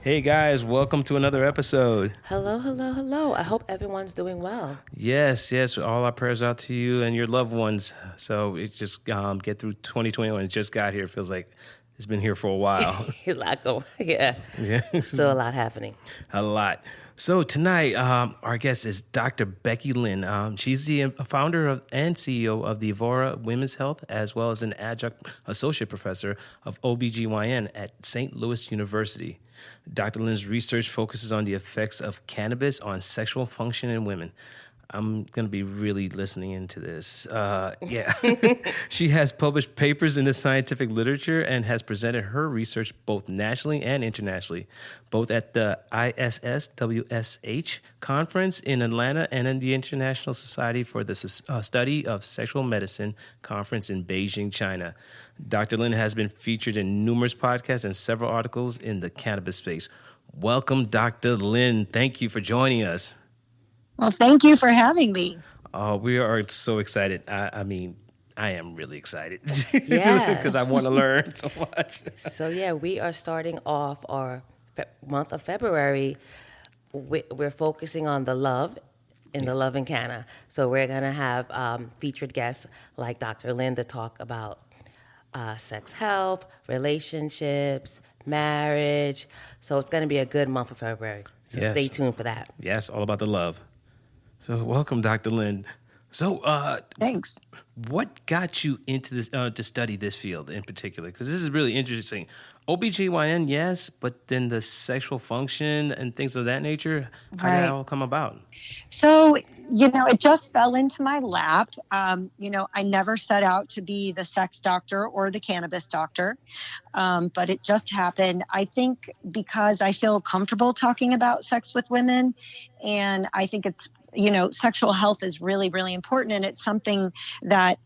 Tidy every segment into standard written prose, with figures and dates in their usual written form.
Hey guys, welcome to another episode. Hello, hello, hello. I hope everyone's doing well. Yes, all our prayers out to you and your loved ones. So it just get through 2021. It just got here. It feels like it's been here for a while. A lot going, yeah. Yeah, Still a lot happening. a lot. So tonight, our guest is Dr. Becky Lynn. She's the founder and CEO of the Evora Women's Health, as well as an adjunct associate professor of OBGYN at St. Louis University. Dr. Lynn's research focuses on the effects of cannabis on sexual function in women. I'm going to be really listening into this. She has published papers in the scientific literature and has presented her research both nationally and internationally, both at the ISSWSH conference in Atlanta and in the International Society for the Study of Sexual Medicine conference in Beijing, China. Dr. Lynn has been featured in numerous podcasts and several articles in the cannabis space. Welcome, Dr. Lynn. Thank you for joining us. Well, thank you for having me. Oh, we are so excited. I am really excited. Yeah. Because I want to learn so much. So, we are starting off our month of February. We're focusing on the love in the Love and Canna. So we're going to have featured guests like Dr. Lynn to talk about sex health, relationships, marriage. So it's going to be a good month of February. So Stay tuned for that. Yes, all about the love. So welcome, Dr. Lynn. So Thanks. What got you into this to study this field in particular? Because this is really interesting. OBGYN, yes, but then the sexual function and things of that nature, how did that all come about? So, it just fell into my lap. I never set out to be the sex doctor or the cannabis doctor, but it just happened. I think because I feel comfortable talking about sex with women, and I think it's sexual health is really, really important. And it's something that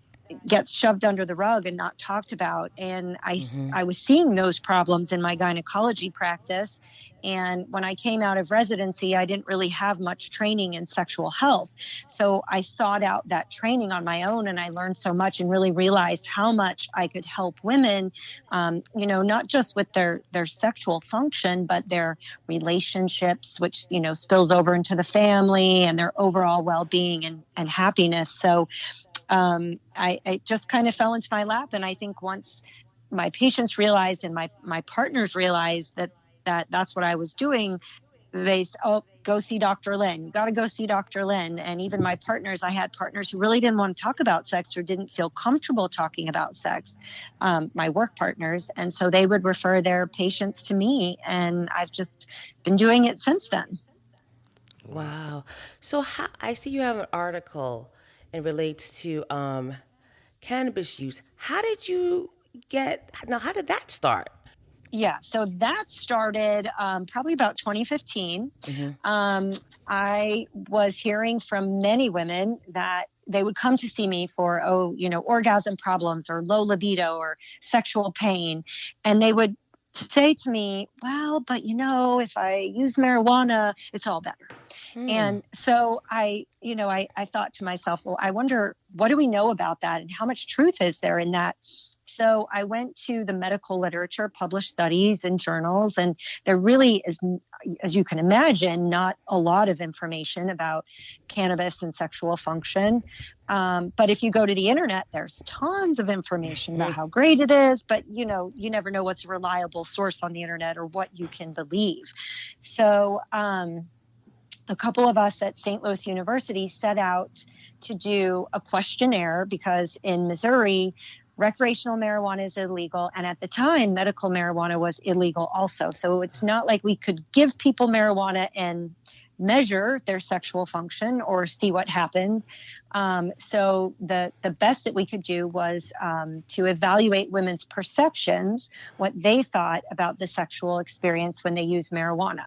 gets shoved under the rug and not talked about. And I was seeing those problems in my gynecology practice. And when I came out of residency, I didn't really have much training in sexual health. So I sought out that training on my own, and I learned so much and really realized how much I could help women, not just with their sexual function, but their relationships, which, spills over into the family and their overall well-being and happiness. So I just kind of fell into my lap. And I think once my patients realized and my partners realized that's what I was doing, they said, oh, go see Dr. Lynn. You got to go see Dr. Lynn. And even my partners, I had partners who really didn't want to talk about sex or didn't feel comfortable talking about sex, my work partners. And so they would refer their patients to me. And I've just been doing it since then. Wow. So I see you have an article and relates to cannabis use. How did that start? Yeah, so that started probably about 2015. I was hearing from many women that they would come to see me for, orgasm problems or low libido or sexual pain. And they would say to me, well, but if I use marijuana, it's all better. And so I thought to myself, well, I wonder, what do we know about that? And how much truth is there in that? So I went to the medical literature, published studies and journals, and there really is, as you can imagine, not a lot of information about cannabis and sexual function. But if you go to the internet, there's tons of information about how great it is, but you never know what's a reliable source on the internet or what you can believe. So a couple of us at St. Louis University set out to do a questionnaire because in Missouri, recreational marijuana is illegal. And at the time, medical marijuana was illegal also. So it's not like we could give people marijuana and measure their sexual function or see what happened. So the best that we could do was to evaluate women's perceptions, what they thought about the sexual experience when they use marijuana.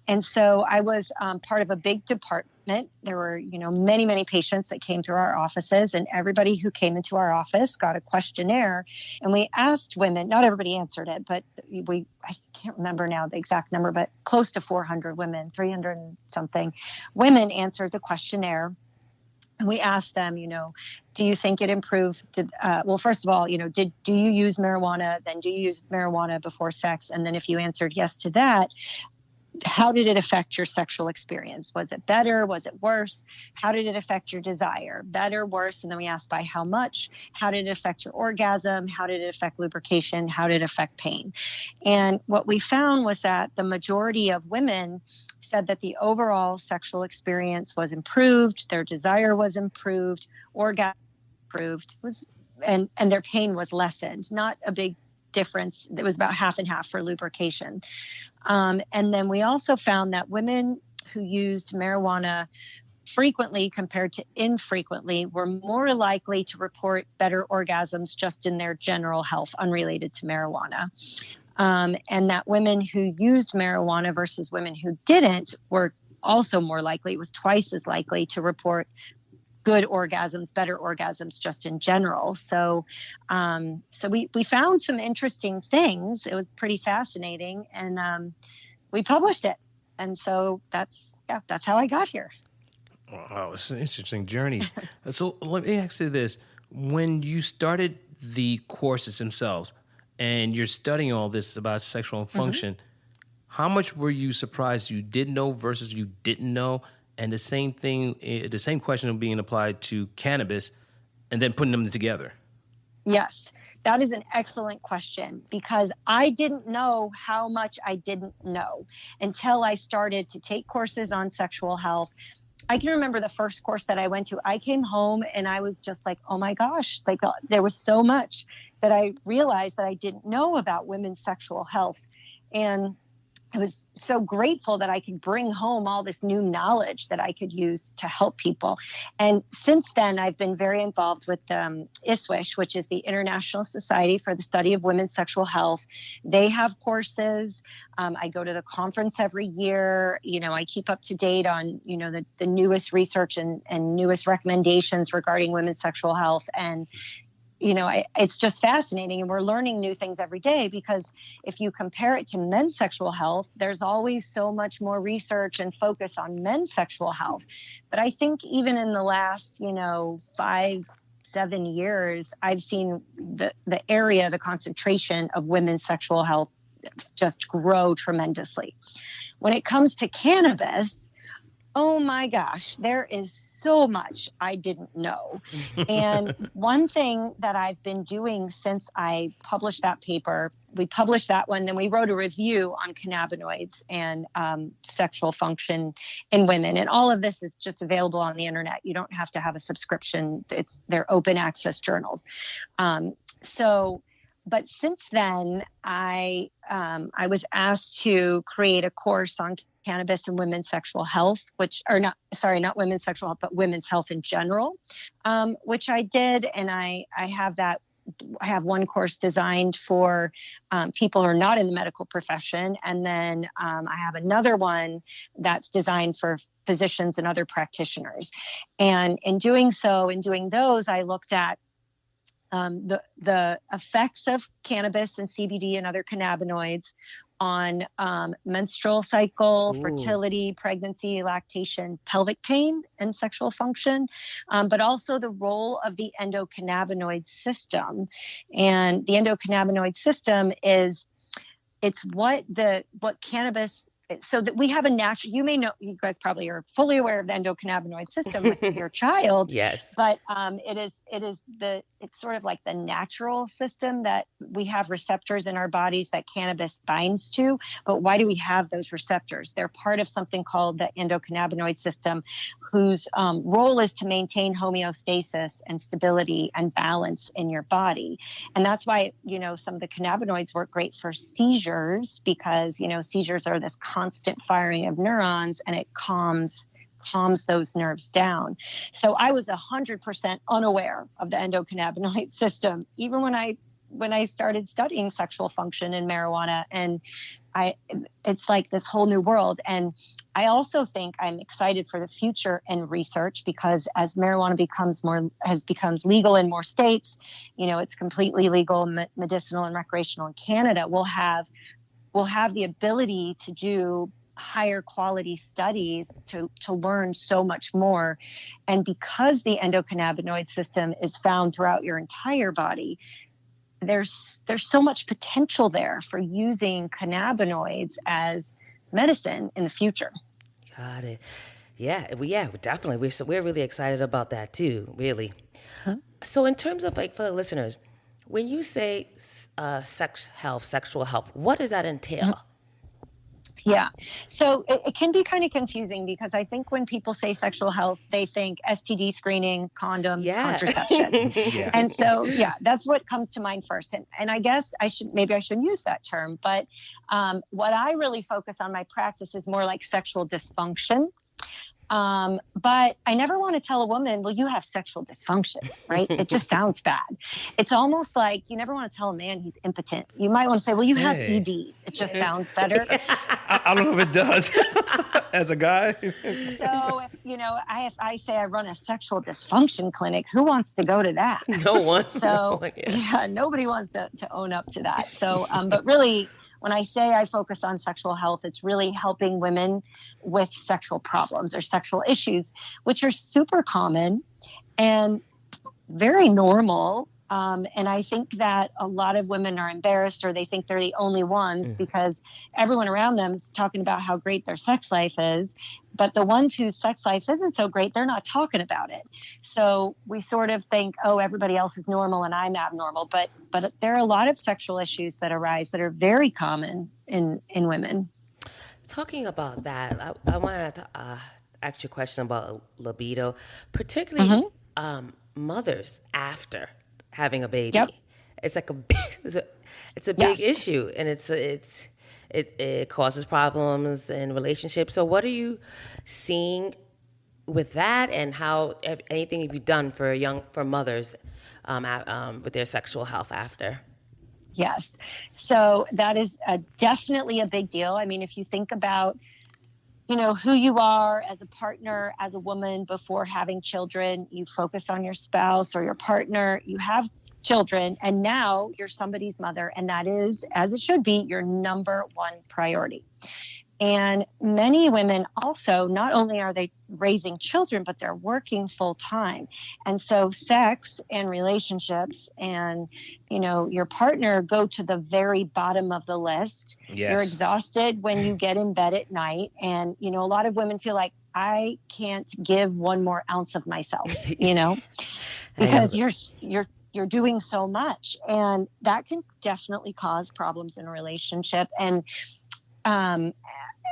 And so I was part of a big department. There were, many, many patients that came through our offices, and everybody who came into our office got a questionnaire. And we asked women, not everybody answered it, but I can't remember now the exact number, but close to 400 women, 300 and something women answered the questionnaire. And we asked them, do you think it improved? Well, first of all, do you use marijuana? Then do you use marijuana before sex? And then if you answered yes to that, how did it affect your sexual experience? Was it better? Was it worse? How did it affect your desire? Better, worse? And then we asked by how much? How did it affect your orgasm? How did it affect lubrication? How did it affect pain? And what we found was that the majority of women said that the overall sexual experience was improved, their desire was improved, orgasm improved, and their pain was lessened. Not a big difference. It was about half and half for lubrication. And then we also found that women who used marijuana frequently compared to infrequently were more likely to report better orgasms just in their general health, unrelated to marijuana. And that women who used marijuana versus women who didn't were also more likely, it was twice as likely to report good orgasms, better orgasms just in general. So we found some interesting things. It was pretty fascinating, and we published it. And so that's how I got here. Wow, it's an interesting journey. So let me ask you this. When you started the courses themselves and you're studying all this about sexual function, how much were you surprised you did know versus you didn't know? And the same question being applied to cannabis and then putting them together. Yes, that is an excellent question, because I didn't know how much I didn't know until I started to take courses on sexual health. I can remember the first course that I went to. I came home and I was just like, oh my gosh, like there was so much that I realized that I didn't know about women's sexual health. And I was so grateful that I could bring home all this new knowledge that I could use to help people. And since then, I've been very involved with ISWISH, which is the International Society for the Study of Women's Sexual Health. They have courses. I go to the conference every year. I keep up to date on, the newest research and newest recommendations regarding women's sexual health. And it's just fascinating, and we're learning new things every day, because if you compare it to men's sexual health, there's always so much more research and focus on men's sexual health. But I think even in the last, 5-7 years, I've seen the area, the concentration of women's sexual health just grow tremendously. When it comes to cannabis, oh my gosh, there is so much I didn't know. And one thing that I've been doing since I published that paper, we published that one, then we wrote a review on cannabinoids and sexual function in women. And all of this is just available on the internet. You don't have to have a subscription. They're open access journals. But since then, I was asked to create a course on cannabis and women's sexual health, not women's sexual health, but women's health in general, which I did. And I have one course designed for people who are not in the medical profession. And then I have another one that's designed for physicians and other practitioners. And in doing those, I looked at the effects of cannabis and CBD and other cannabinoids on menstrual cycle, fertility, pregnancy, lactation, pelvic pain, and sexual function, but also the role of the endocannabinoid system. And the endocannabinoid system it's what cannabis. So that we have a natural, you guys probably are fully aware of the endocannabinoid system with your child. Yes. But it's sort of like the natural system that we have receptors in our bodies that cannabis binds to. But why do we have those receptors? They're part of something called the endocannabinoid system, whose role is to maintain homeostasis and stability and balance in your body. And that's why, some of the cannabinoids work great for seizures, because, seizures are this constant firing of neurons, and it calms those nerves down. So I was 100% unaware of the endocannabinoid system, even when I started studying sexual function in marijuana. And it's like this whole new world. And I also think I'm excited for the future in research, because as marijuana becomes legal in more states, it's completely legal, medicinal and recreational in Canada, we'll have the ability to do higher quality studies to learn so much more. And because the endocannabinoid system is found throughout your entire body, there's so much potential there for using cannabinoids as medicine in the future. Got it. Yeah, definitely. We're really excited about that too, really. Huh? So in terms of, like, for the listeners, when you say sex health, sexual health, what does that entail? Yeah. So it can be kind of confusing because I think when people say sexual health, they think STD screening, condoms, contraception. Yeah. And so, that's what comes to mind first. And I guess I shouldn't use that term, but what I really focus on my practice is more like sexual dysfunction. But I never want to tell a woman, well, you have sexual dysfunction, right? It just sounds bad. It's almost like you never want to tell a man he's impotent. You might want to say, well, you have ED. It just sounds better. I don't know if it does as a guy. So if I say I run a sexual dysfunction clinic, who wants to go to that? No one. So nobody wants to own up to that. So, but really, when I say I focus on sexual health, it's really helping women with sexual problems or sexual issues, which are super common and very normal. And I think that a lot of women are embarrassed or they think they're the only ones because everyone around them is talking about how great their sex life is. But the ones whose sex life isn't so great, they're not talking about it. So we sort of think, oh, everybody else is normal and I'm abnormal. But there are a lot of sexual issues that arise that are very common in women. Talking about that, I wanted to ask you a question about libido, particularly mothers after having a baby. Yep. It's like it's a big issue, and it causes problems in relationships. So what are you seeing with that, and how anything have you done for mothers with their sexual health after? Yes. So that is definitely a big deal. I mean, if you think about who you are as a partner, as a woman before having children, you focus on your spouse or your partner, you have children, and now you're somebody's mother. And that is, as it should be, your number one priority. And many women also, not only are they raising children, but they're working full time. And so sex and relationships and, your partner go to the very bottom of the list. Yes. You're exhausted when you get in bed at night. And, a lot of women feel like, I can't give one more ounce of myself, because you're doing so much. And that can definitely cause problems in a relationship. And,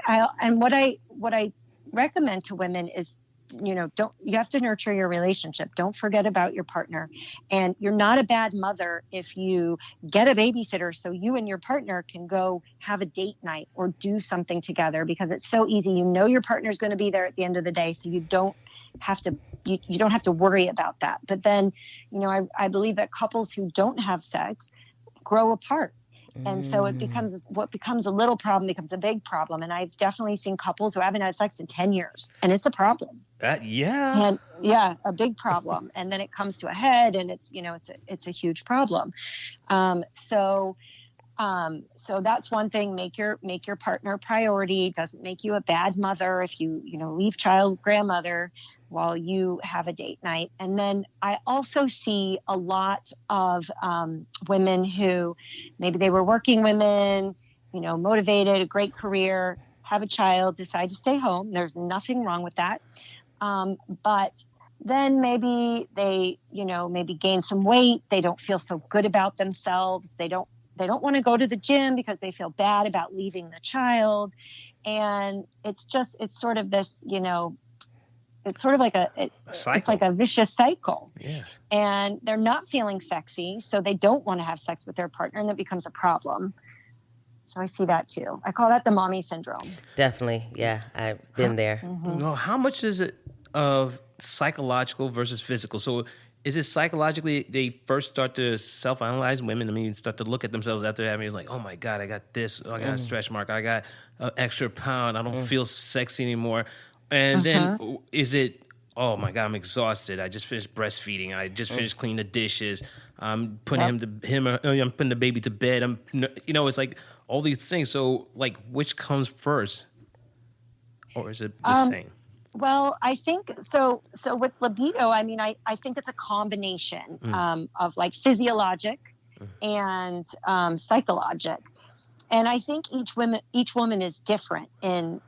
what I recommend to women is, you have to nurture your relationship. Don't forget about your partner. And you're not a bad mother if you get a babysitter so you and your partner can go have a date night or do something together, because it's so easy. Your partner's going to be there at the end of the day, so you don't have to worry about that. But then, I believe that couples who don't have sex grow apart. And so what becomes a little problem becomes a big problem. And I've definitely seen couples who haven't had sex in 10 years, and it's a problem. Yeah. And a big problem. And then it comes to a head, and it's a huge problem. So that's one thing. Make your partner a priority. It doesn't make you a bad mother if you leave child grandmother while you have a date night. And then I also see a lot of women who maybe they were working women, motivated, a great career, have a child, decide to stay home. There's nothing wrong with that. But then maybe they, maybe gain some weight. They don't feel so good about themselves. They don't want to go to the gym because they feel bad about leaving the child. And it's sort of this, it's sort of like it's like a vicious cycle. Yes. And they're not feeling sexy, so they don't want to have sex with their partner, and that becomes a problem. So I see that too. I call that the mommy syndrome. Definitely. Yeah, I've been there. Well, how much is it of psychological versus physical? So is it psychologically they first start to self-analyze women? I mean, start to look at themselves after having, like, oh my God, I got this. I got a stretch mark. I got an extra pound. I don't feel sexy anymore. And then is it, oh my God, I'm exhausted. I just finished breastfeeding. I just finished cleaning the dishes. I'm putting I'm putting the baby to bed. It's like all these things. So, like, which comes first? or is it the same? Well, I think so. So with libido, I mean, I think it's a combination of like physiologic and psychologic. And I think each woman is different in,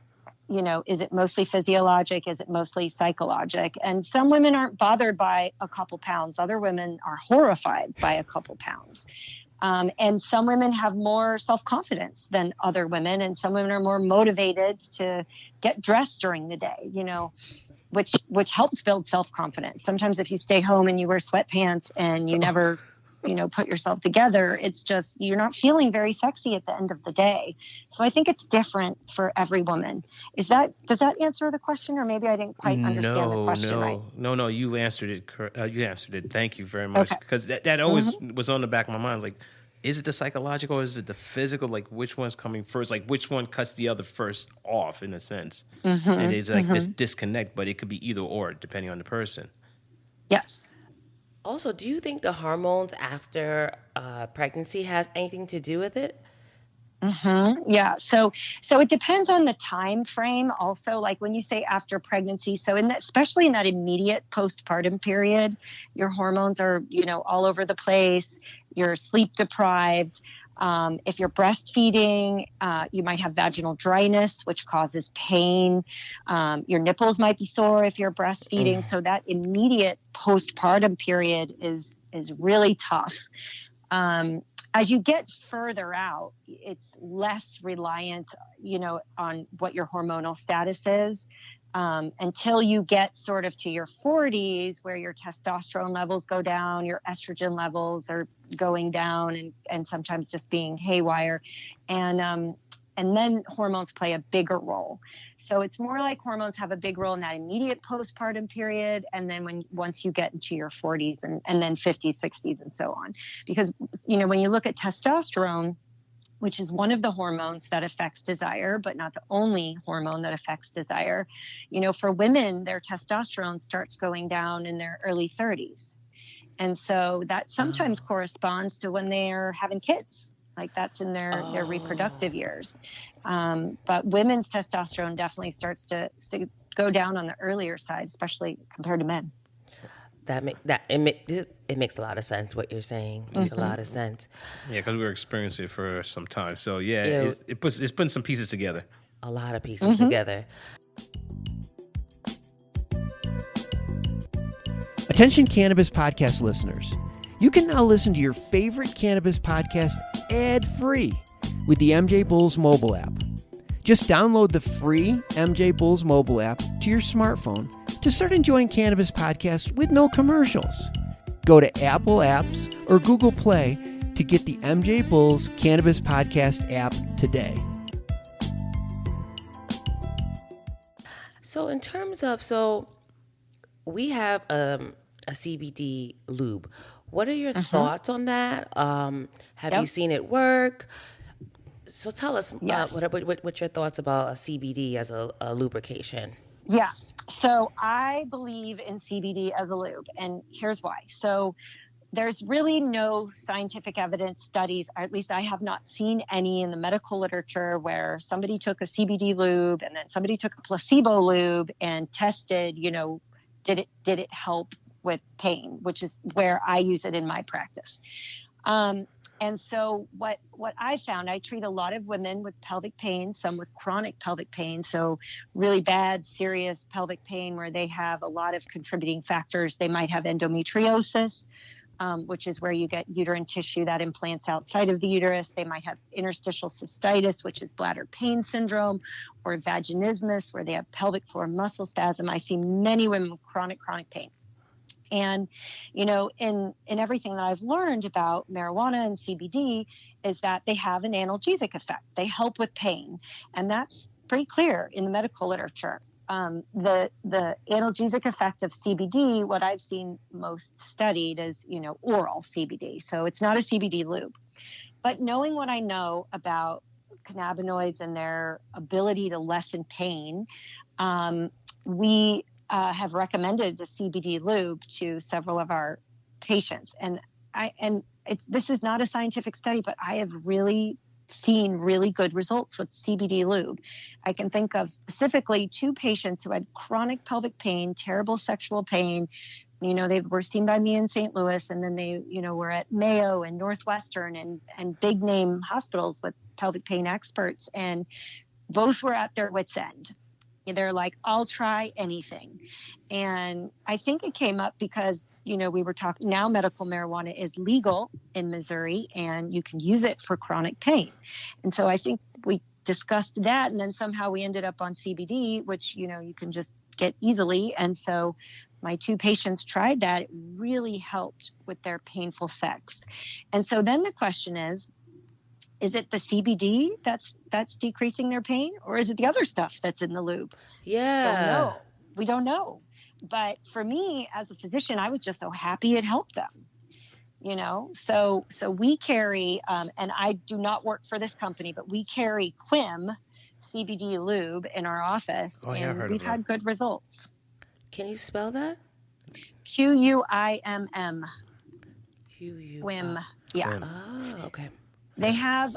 is it mostly physiologic? Is it mostly psychologic? And some women aren't bothered by a couple pounds. Other women are horrified by a couple pounds. And some women have more self-confidence than other women. And some women are more motivated to get dressed during the day, which helps build self-confidence. Sometimes if you stay home and you wear sweatpants and you never, put yourself together, it's just, you're not feeling very sexy at the end of the day. So I think it's different for every woman. Does that answer the question? Or maybe I didn't quite understand the question right. No, you answered it. You answered it. Thank you very much. Because that always was on the back of my mind. Like, is it the psychological or is it the physical? Like, which one's coming first? Like, which one cuts the other first off, in a sense? It is like this disconnect, but it could be either or, depending on the person. Yes. Also, do you think the hormones after pregnancy has anything to do with it? Yeah. So it depends on the time frame. Also, like when you say after pregnancy, so especially in that immediate postpartum period, your hormones are, all over the place. You're sleep deprived. If you're breastfeeding, you might have vaginal dryness, which causes pain. Your nipples might be sore if you're breastfeeding. So that immediate postpartum period is really tough. As you get further out, it's less reliant, on what your hormonal status is. Until you get sort of to your 40s, where your testosterone levels go down, your estrogen levels are going down, and sometimes just being haywire, and then hormones play a bigger role. So it's more like hormones have a big role in that immediate postpartum period, and then once you get into your 40s and then 50s, 60s, and so on. Because when you look at testosterone, which is one of the hormones that affects desire, but not the only hormone that affects desire. For women, their testosterone starts going down in their early 30s. And so that sometimes corresponds to when they're having kids, like that's in their reproductive years. But women's testosterone definitely starts to go down on the earlier side, especially compared to men. It makes a lot of sense what you're saying. It makes a lot of sense. Yeah, because we were experiencing it for some time. So it's putting some pieces together. A lot of pieces together. Attention Cannabis Podcast listeners. You can now listen to your favorite cannabis podcast ad-free with the MJ Bulls mobile app. Just download the free MJ Bulls mobile app to your smartphone to start enjoying cannabis podcasts with no commercials. Go to Apple Apps or Google Play to get the MJ Bulls Cannabis Podcast app today. So in terms of, we have a CBD lube. What are your thoughts on that? Have you seen it work? So tell us what's your thoughts about a CBD as a lubrication? Yeah. So I believe in CBD as a lube, and here's why. So there's really no scientific evidence studies, or at least I have not seen any in the medical literature, where somebody took a CBD lube and then somebody took a placebo lube and tested, did it help with pain, which is where I use it in my practice. And so what I found, I treat a lot of women with pelvic pain, some with chronic pelvic pain. So really bad, serious pelvic pain where they have a lot of contributing factors. They might have endometriosis, which is where you get uterine tissue that implants outside of the uterus. They might have interstitial cystitis, which is bladder pain syndrome, or vaginismus, where they have pelvic floor muscle spasm. I see many women with chronic pain. And, in everything that I've learned about marijuana and CBD is that they have an analgesic effect. They help with pain. And that's pretty clear in the medical literature. The analgesic effect of CBD, what I've seen most studied is, oral CBD. So it's not a CBD lube. But knowing what I know about cannabinoids and their ability to lessen pain, we have recommended a CBD lube to several of our patients. And this is not a scientific study, but I have really seen really good results with CBD lube. I can think of specifically 2 patients who had chronic pelvic pain, terrible sexual pain. They were seen by me in St. Louis, and then they, were at Mayo and Northwestern and big name hospitals with pelvic pain experts. And both were at their wits' end. They're like, I'll try anything. And I think it came up because, we were talking, now medical marijuana is legal in Missouri and you can use it for chronic pain. And so I think we discussed that, and then somehow we ended up on CBD, which, you can just get easily. And so my 2 patients tried that. It really helped with their painful sex. And so then the question is it the CBD that's decreasing their pain, or is it the other stuff that's in the lube? Yeah. We don't know. But for me as a physician, I was just so happy it helped them. So we carry, and I do not work for this company, but we carry Quim CBD lube in our office, and we've had good results. Can you spell that? Quim. Quim. Yeah. Oh, okay. They have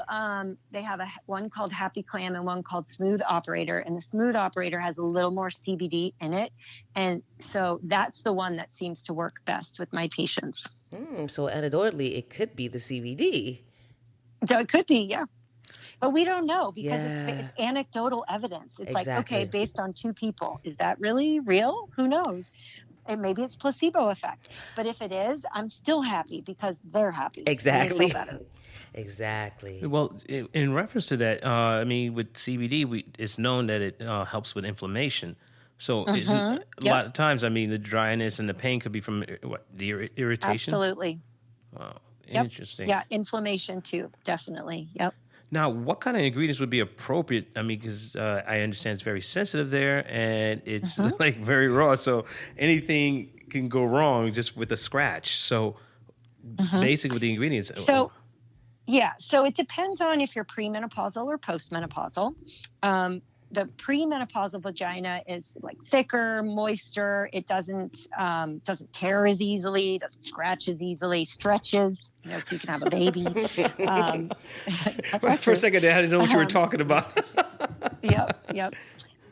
one called Happy Clam and one called Smooth Operator, and the Smooth Operator has a little more CBD in it, and so that's the one that seems to work best with my patients. So anecdotally, it could be the CBD. So it could be, yeah, but we don't know because it's anecdotal evidence. It's exactly. Like, okay, based on 2 people, is that really real? Who knows? And maybe it's placebo effect, but if it is, I'm still happy because they're happy. Exactly. They feel better. Exactly. Well, in reference to that, with CBD, it's known that it helps with inflammation. So a lot of times, the dryness and the pain could be from the irritation? Absolutely. Wow, yep. Interesting. Yeah, inflammation too, definitely. Yep. Now, what kind of ingredients would be appropriate? Because I understand it's very sensitive there, and it's like very raw. So anything can go wrong just with a scratch. So basically, with the ingredients. So it depends on if you're premenopausal or postmenopausal. The premenopausal vagina is like thicker, moister. It doesn't tear as easily, doesn't scratch as easily, stretches, so you can have a baby. For a second, I didn't know what you were talking about. Yep.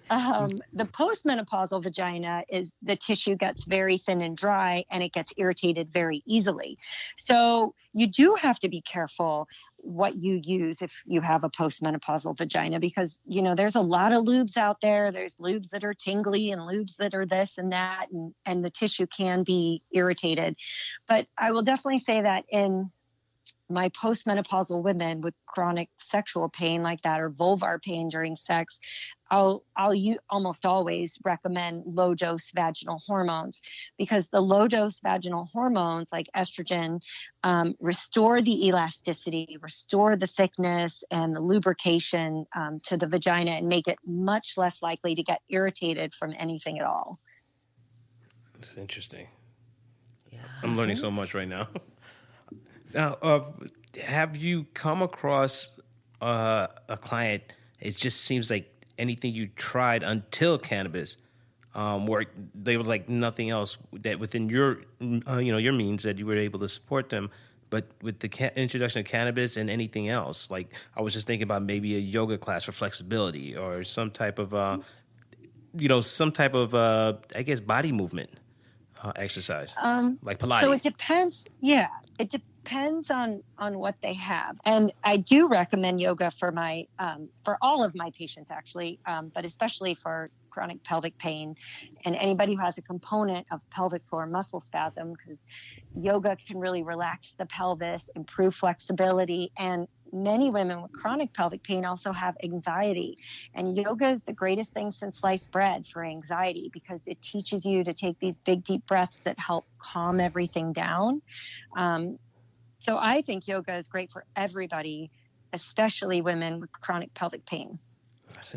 The postmenopausal vagina is the tissue gets very thin and dry, and it gets irritated very easily. So you do have to be careful what you use if you have a postmenopausal vagina, because, there's a lot of lubes out there. There's lubes that are tingly and lubes that are this and that, and the tissue can be irritated. But I will definitely say that in my postmenopausal women with chronic sexual pain like that, or vulvar pain during sex, I'll almost always recommend low dose vaginal hormones, because the low dose vaginal hormones like estrogen restore the elasticity, restore the thickness and the lubrication to the vagina, and make it much less likely to get irritated from anything at all. It's interesting. Yeah. I'm learning so much right now. Now, have you come across a client, it just seems like anything you tried until cannabis, where they were like nothing else, that within your means that you were able to support them, but with the introduction of cannabis and anything else, like I was just thinking about maybe a yoga class for flexibility or some type of, I guess, body movement exercise, like Pilates. So it depends. Yeah, it depends on what they have. And I do recommend yoga for my for all of my patients, actually, but especially for chronic pelvic pain and anybody who has a component of pelvic floor muscle spasm, because yoga can really relax the pelvis, improve flexibility. And many women with chronic pelvic pain also have anxiety. And yoga is the greatest thing since sliced bread for anxiety, because it teaches you to take these big, deep breaths that help calm everything down. So I think yoga is great for everybody, especially women with chronic pelvic pain.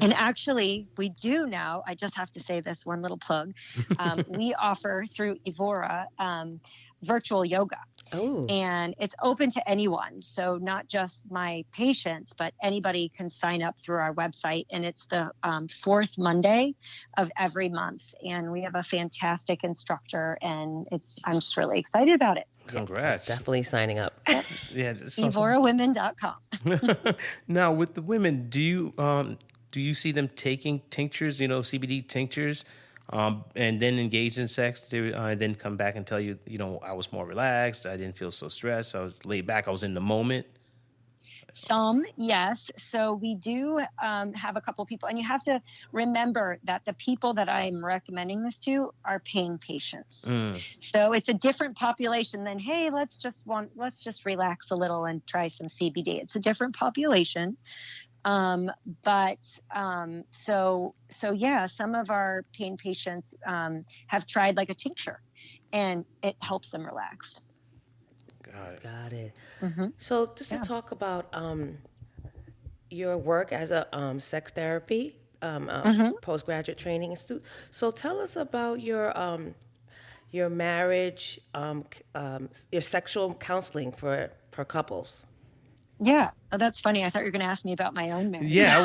And actually, we do now, I just have to say this one little plug. We offer through Evora virtual yoga. Oh. And it's open to anyone. So not just my patients, but anybody can sign up through our website. And it's the fourth Monday of every month. And we have a fantastic instructor, and I'm just really excited about it. Congrats. Definitely signing up. Yeah, that sounds EvoraWomen.com. Now, with the women, do you see them taking tinctures, CBD tinctures, and then engage in sex to then come back and tell you, I was more relaxed, I didn't feel so stressed, I was laid back, I was in the moment? Some, yes. So we do have a couple people, and you have to remember that the people that I'm recommending this to are pain patients. So it's a different population than, hey, let's just relax a little and try some CBD. It's a different population. So yeah, some of our pain patients have tried like a tincture, and it helps them relax. Got it. Mm-hmm. So just to talk about your work as a sex therapy postgraduate training institute. So tell us about your marriage, your sexual counseling for couples. Yeah, that's funny. I thought you were going to ask me about my own marriage. Yeah,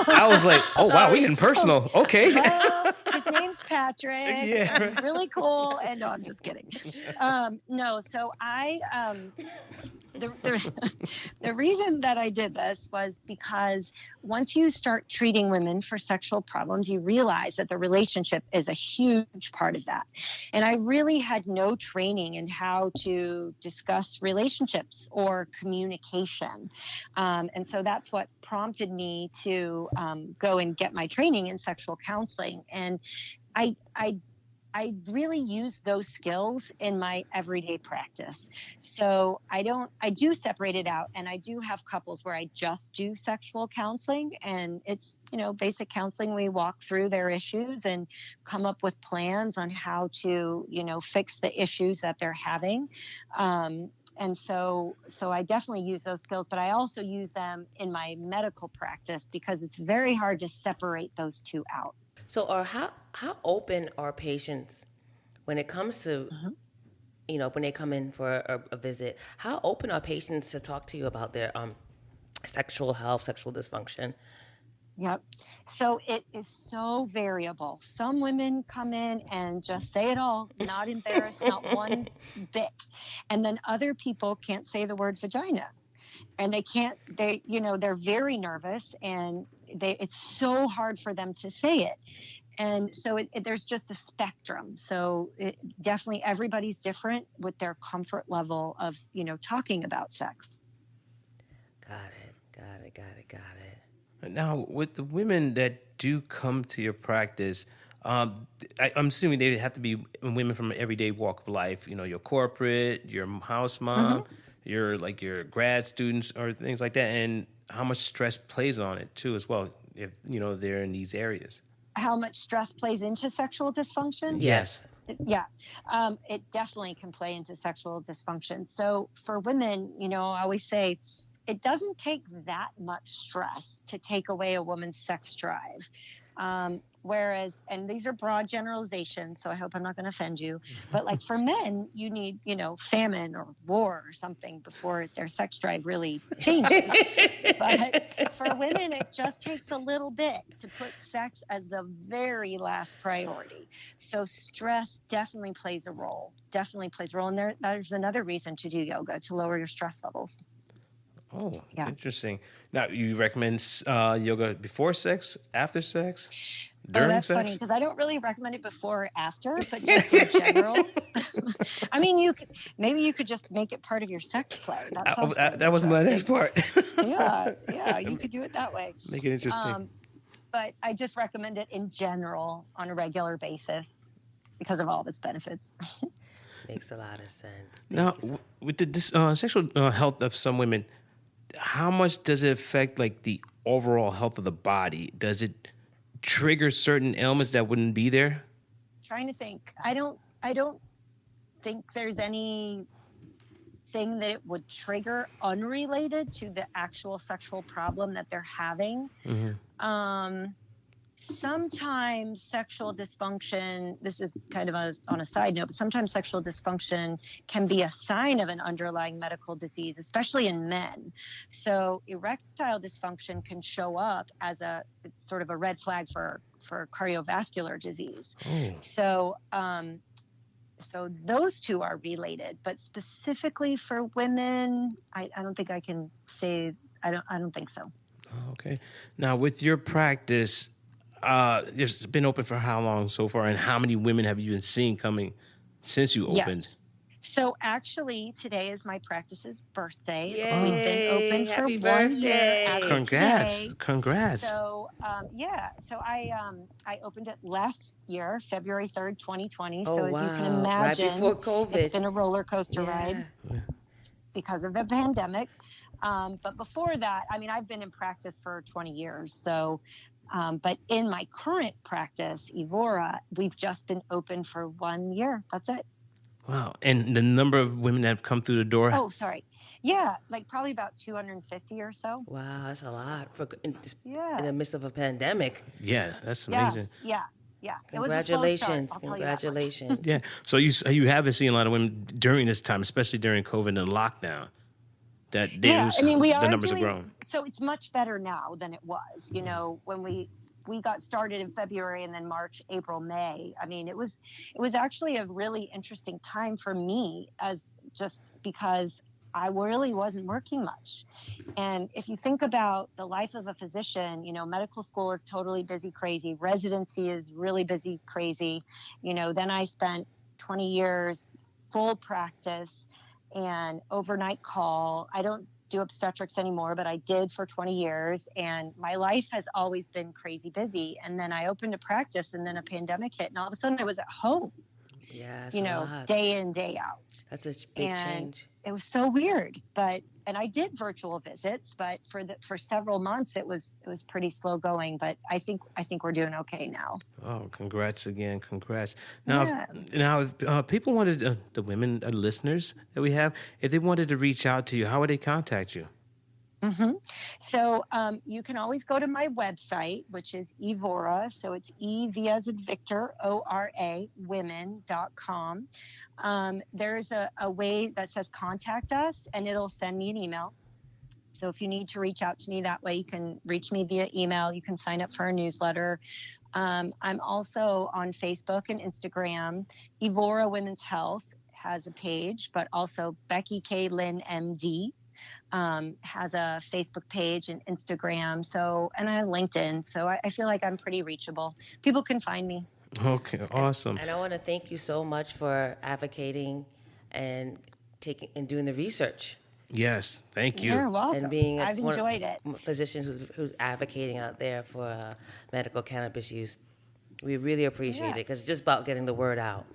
I was like, oh wow, we're getting personal. Okay. Well, his name's Patrick. Yeah. He's really cool. And no, I'm just kidding. No, so I the reason that I did this was because once you start treating women for sexual problems, you realize that the relationship is a huge part of that. And I really had no training in how to discuss relationships or communication. And so that's what prompted me to go and get my training in sexual counseling. And I really use those skills in my everyday practice. So I do separate it out, and I do have couples where I just do sexual counseling, and it's, basic counseling. We walk through their issues and come up with plans on how to, fix the issues that they're having. And so I definitely use those skills, but I also use them in my medical practice because it's very hard to separate those two out. So how open are patients when it comes to, when they come in for a visit, how open are patients to talk to you about their sexual health, sexual dysfunction? Yep. So it is so variable. Some women come in and just say it all, not embarrassed, not one bit. And then other people can't say the word vagina. And they're very nervous, and it's so hard for them to say it. And so there's just a spectrum. So definitely everybody's different with their comfort level of, talking about sex. Got it. Now, with the women that do come to your practice, I'm assuming they have to be women from an everyday walk of life, your corporate, your house mom, your grad students or things like that, and how much stress plays on it too as well, if they're in these areas. How much stress plays into sexual dysfunction? Yes. Yeah, it definitely can play into sexual dysfunction. So for women, I always say it doesn't take that much stress to take away a woman's sex drive. Whereas, and these are broad generalizations, so I hope I'm not going to offend you, but like for men, you need, famine or war or something before their sex drive really changes. But for women, it just takes a little bit to put sex as the very last priority. So stress definitely plays a role. And there's another reason to do yoga, to lower your stress levels. Oh, yeah. Interesting. Now, you recommend yoga before sex, after sex, during that's sex? Funny, because I don't really recommend it before or after, but just in general. I mean, you could just make it part of your sex play. That was my next part. Yeah, you could do it that way. Make it interesting. But I just recommend it in general on a regular basis because of all of its benefits. Makes a lot of sense. Now, with the sexual health of some women, how much does it affect the overall health of the body? Does it trigger certain ailments that wouldn't be there? Trying to think. I don't think there's anything that it would trigger unrelated to the actual sexual problem that they're having. Mm-hmm. Sometimes sexual dysfunction, this is kind of on a side note, but sometimes sexual dysfunction can be a sign of an underlying medical disease, especially in men. So erectile dysfunction can show up as it's sort of a red flag for cardiovascular disease. Oh. So So those two are related, but specifically for women, I don't think I can say, I don't think so. Okay. Now, with your practice, it's been open for how long so far, and how many women have you been seeing coming since you opened? Yes. So actually, today is my practice's birthday. Yay. We've been open for Happy 1 year. birthday. As of Congrats. today. Congrats. So, so I opened it last year, February 3rd, 2020. So as you can imagine, right before COVID. It's been a roller coaster ride because of the pandemic. But before that, I mean, I've been in practice for 20 years. So, but in my current practice, Evora, we've just been open for 1 year. That's it. Wow. And the number of women that have come through the door? Oh, sorry. Yeah, like probably about 250 or so. Wow, that's a lot in Yeah. the midst of a pandemic. Yeah, that's amazing. Yeah. Congratulations. Congratulations. Yeah. So you haven't seen a lot of women during this time, especially during COVID and lockdown. The numbers have grown. So it's much better now than it was. You know, when we got started in February and then March, April, May. I mean, it was actually a really interesting time for me, as just because I really wasn't working much. And if you think about the life of a physician, you know, medical school is totally busy, crazy. Residency is really busy, crazy. You know, then I spent 20 years full practice and overnight call. I don't do obstetrics anymore, but I did for 20 years. And my life has always been crazy busy. And then I opened a practice and then a pandemic hit. And all of a sudden I was at home, Yes, you know, day in, day out. That's a big change. It was so weird, and I did virtual visits, but for several months it was pretty slow going. But I think we're doing okay now. Oh, congrats again! Congrats. Now, if people wanted the women listeners that we have, if they wanted to reach out to you, how would they contact you? Mm-hmm. So you can always go to my website, which is Evora. So it's E-V as in Victor, O-R-A, women.com. There's a way that says contact us, and it'll send me an email. So if you need to reach out to me that way, you can reach me via email. You can sign up for a newsletter. I'm also on Facebook and Instagram. Evora Women's Health has a page, but also Becky K. Lynn, MD. Has a Facebook page and Instagram, and I have LinkedIn, so I feel like I'm pretty reachable. People can find me. Okay, awesome. And I want to thank you so much for advocating and doing the research. Yes, thank you. You're welcome. And being I've enjoyed it. Physicians who's advocating out there for medical cannabis use. We really appreciate it because it's just about getting the word out.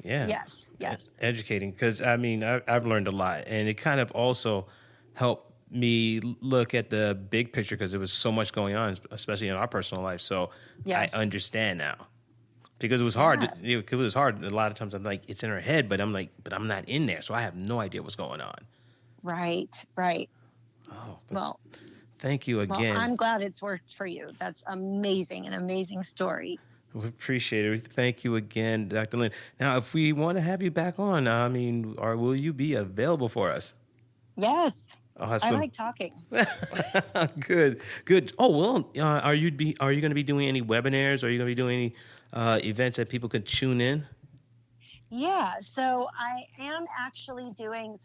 Yeah. Yes. Educating, because I mean, I've learned a lot, and it kind of also helped me look at the big picture because there was so much going on, especially in our personal life. So I understand now, because it was hard. It was hard. A lot of times I'm like, it's in her head, but I'm not in there, so I have no idea what's going on. Right. Oh, well, thank you again. Well, I'm glad it's worked for you. That's amazing, an amazing story. We appreciate it. Thank you again, Dr. Lynn. Now, if we want to have you back on, I mean, will you be available for us? Yes. Awesome. I like talking. Good. Oh, well, are you going to be doing any webinars? Are you going to be doing any events that people can tune in? Yeah, so I am actually doing,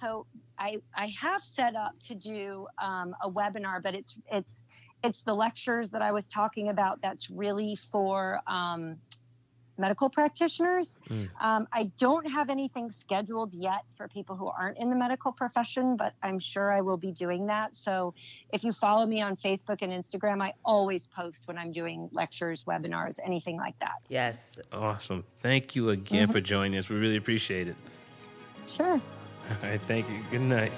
I have set up to do a webinar, but it's the lectures that I was talking about. That's really for medical practitioners. I don't have anything scheduled yet for people who aren't in the medical profession, but I'm sure I will be doing that. So if you follow me on Facebook and Instagram, I always post when I'm doing lectures, webinars, anything like that. Yes. Awesome. Thank you again for joining us. We really appreciate it. Sure. All right. Thank you. Good night.